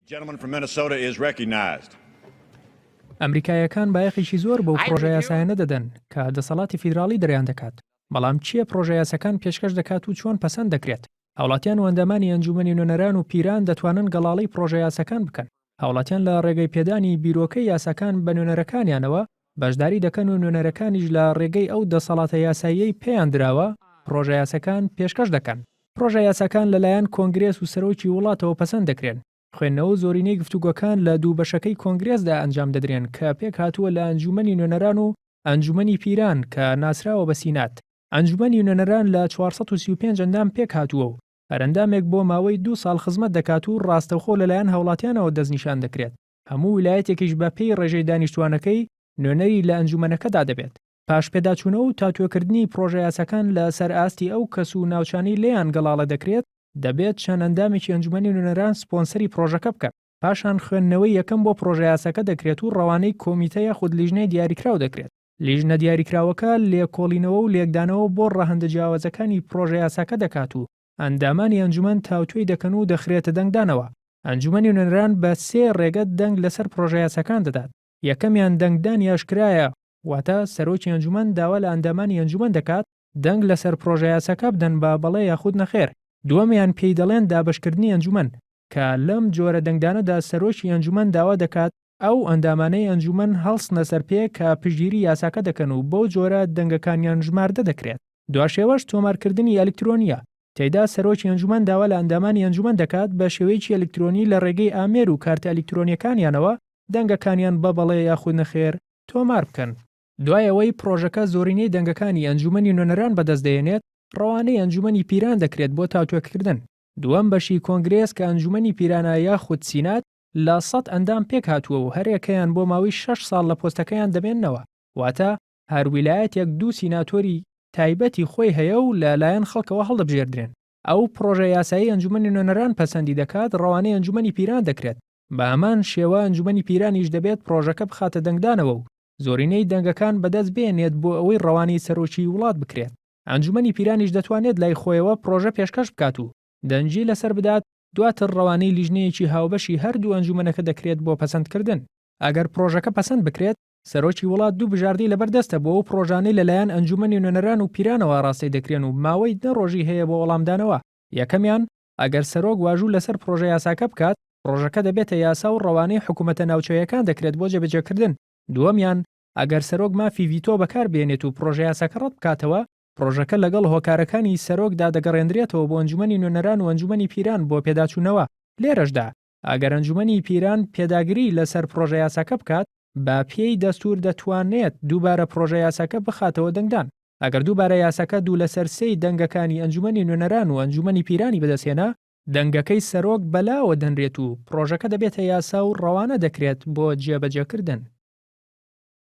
Gentleman from Minnesota is recognized. ئەمریکایەکان بایەخێکی زۆر بەو پرۆژە یاسایانە دەدەن کە دەسەڵاتی فیدراڵی دەریان دەکات. بەڵام چییە پرۆژە یاسەکان پێشکەش دەکات و چۆن پەسەند دەکرێت؟ هاوڵاتیان و ئەندامانی ئەنجومەنی نوێنەران و پیران دەتوانن گەڵاڵەی پرۆژە یاسەکان بکەن. هاوڵاتیان لە ڕێگەی پێدانی بیرۆکەی یاساکان بە نوێنەرەکانیانەوە بەشداری دەکەن و نوێنەرەکانیش لە ڕێگەی ئەو دەسەڵاتە یاساییەی پێیان دراوە پرۆژە یاسەکان پێشکەش دەکەن. پرۆژە یاساکان لەلایەن کۆنگرێس و سەرۆکی وڵاتەوە پەسەند دەکرێن. خوێندنەوە زۆرینەی گفتوگۆکان لە دوو بەشەکەی کۆنگرێسدا ئەنجام دەدرێن کە پێک هاتووە لە ئەنجومەنی نوێنەران و ئەنجومەنی پیران کە ناسراوە بە سینات. ئەنجومەنی نوێنەران لە 435 ئەندام پێک هاتووە و هەرئەندامێک بۆ ماوەی 2 ساڵ خزمەت دەکات و ڕاستەوخۆ لەلایەن هاوڵاتیانەوە دەستنیشان دەکرێت. هەموو ویلایەتێکیش بە پێی ڕێژەی دانیشتوانەکەی نوێنەری لە ئەنجومەنەکەدا دەبێت. پاش پێداچوونەوە و تاتوێکردنی پرۆژە یاساکان لە سەر ئاستی ئەو کەس و ناوچانەی لێیان گەڵاڵە دەکرێت دەبێت چەند ئەندامێکی ئەنجومەنی نوێنەران سپۆنسەری پرۆژەکە بکات. پاشان خوێندنەوەی یەکەم بۆ پرۆژە یاساکە دەکرێت و ڕەوانەی کۆمیتە یاخود لیژنەی دیاریکراو دەکرێت. لیژنە دیاریکراوەکە لێکۆڵینەوە و لێکدانەوە بۆ ڕەهەندە جیاوازەکانی پرۆژە یاساکە دەکات و ئەندامانی ئەنجومەن تاوتوێی دەکەن و دەخرێتە دەنگدانەوە. ئەنجومەنی نوێنەران بە 3 ڕێگەت دەنگ لەسەر پرۆژە یاساکان دەدات. یەکەمیان دەنگدانی ئاشکرایە، واتە سەرۆکی ئەنجومەن داوا لە ئەندامانی ئەنجومەن دەکات دەنگ لەسەر پرۆژە یاساکە بدەن با بەڵێ یاخود نەخێر. دووەمیان پێی دەڵێن دابەشکردنی ئەنجومەن کە لەم جۆرە دەنگدانەدا سەرۆکی ئەنجومەن داوا دەکات ئەو ئەندامانەی ئەنجومەن هەڵسنە سەر پێ کە پشگیری یاساکە دەکەن و بەو جۆرە دەنگەکانیان ژماردە دەکرێت. دواشێوەش تۆمارکردنی ئەلکترۆنیە. تێیدا سەرۆکی ئەنجومەن داوا لە ئەندامانی ئەنجومەن دەکات بە شێوەیەکی ئەلکترۆنی لە ڕێگەی ئامێر و کارتە ئەلکترۆنیەکانیانەوە دەنگەکانیان بە بەڵێ یاخود نەخێر تۆمار بکەن. دوایەوەی پرۆژەکە زۆرینەی دەنگەکانی ئەنجومەنی نوێنەران بەدەستدەێنێت ڕەوانەی ئەنجومەنی پیران دەکرێت بۆ تاوتوێکردن. دووەم بەشی کۆنگرێس کە ئەنجومەنی پیرانە یاخود سینات لە 100 ئەندام پێک هاتووە و هەرێکەیان بۆ ماوەی 6 ساڵ لە پۆستەکەیان دەبێننەوە. واتە هەر ویلایەتێک 2 سیناتۆری تایبەتی خۆی هەیە و لەلایەن خەڵکەوە هەڵدەبژێردرێن. ئەو پرۆژە یاسایی ئەنجومەنی نوێنەران پەسەندی دەکات ڕەوانەی ئەنجومەنی پیران دەکرێت. بە هەمان شێوە ئەنجومەنی پیرانیش دەبێت پرۆژەکە بخاتە دەنگدانەوە و زۆرینەی دەنگەکان بەدەست بێنێت بۆ ئەوەی ڕەوانەی سەرۆکی وڵات بکرێت. ئەنجومەنی پیرانیش دەتوانێت لای خۆیەوە پرۆژە پێشکەش بکات و دەنجی لەسەر بدات دواتر ڕەوانەی لیژنەیەکی هاوبەشی هەردوو ئەنجومەنەکە دەکرێت بۆ پەسەندکردن. ئەگەر پرۆژەکە پەسەند بکرێت سەرۆکی وڵات 2 بژاردەی لەبەردەستە بۆ ئەو پرۆژانەی لەلایەن ئەنجومەنی نوێنەران و پیرانەوە ڕاستی دەکرێن و ماوەی 10 ڕۆژی هەیە بۆ وەڵامدانەوە. یەکەمیان ئەگەر سەرۆک واژوو لەسەر پرۆژە یاساکە بکات پرۆژەکە دەبێتە یاسا و ڕەوانەی حکوومەتە ناوچەیەکان دەکرێت بۆ جێبەجێکردن. دووەمیان ئەگەر سەرۆک مافی ڤیتۆ بەکاربێنێت و پرۆژە یاساکە ڕەت بکاتەوە پرۆژەکە لەگەڵ هۆکارەکانی سەرۆکدا دەگەڕێنرێتەوە بۆ ئەنجومەنی نوێنەران و ئەنجومەنی پیران بۆ پێداچوونەوە. لێرەشدا ئەگەر ئەنجومەنی پیران پێداگری لەسەر پرۆژە یاساکە بکات با پێی دەستور دەتوانێت دووبارە پرۆژە یاساکە بخاتەوە دەنگدان. ئەگەر دووبارە یاساکە دوو لەسەر 3 دەنگەکانی ئەنجومەنی نوێنەران و ئەنجومەنی پیرانی بەدەستهێنا دەنگەکەی سەرۆک بەلاوە دەنرێت و پرۆژەکە دەبێتە یاسا و ڕەوانە دەکرێت بۆ جێبەجێکردن.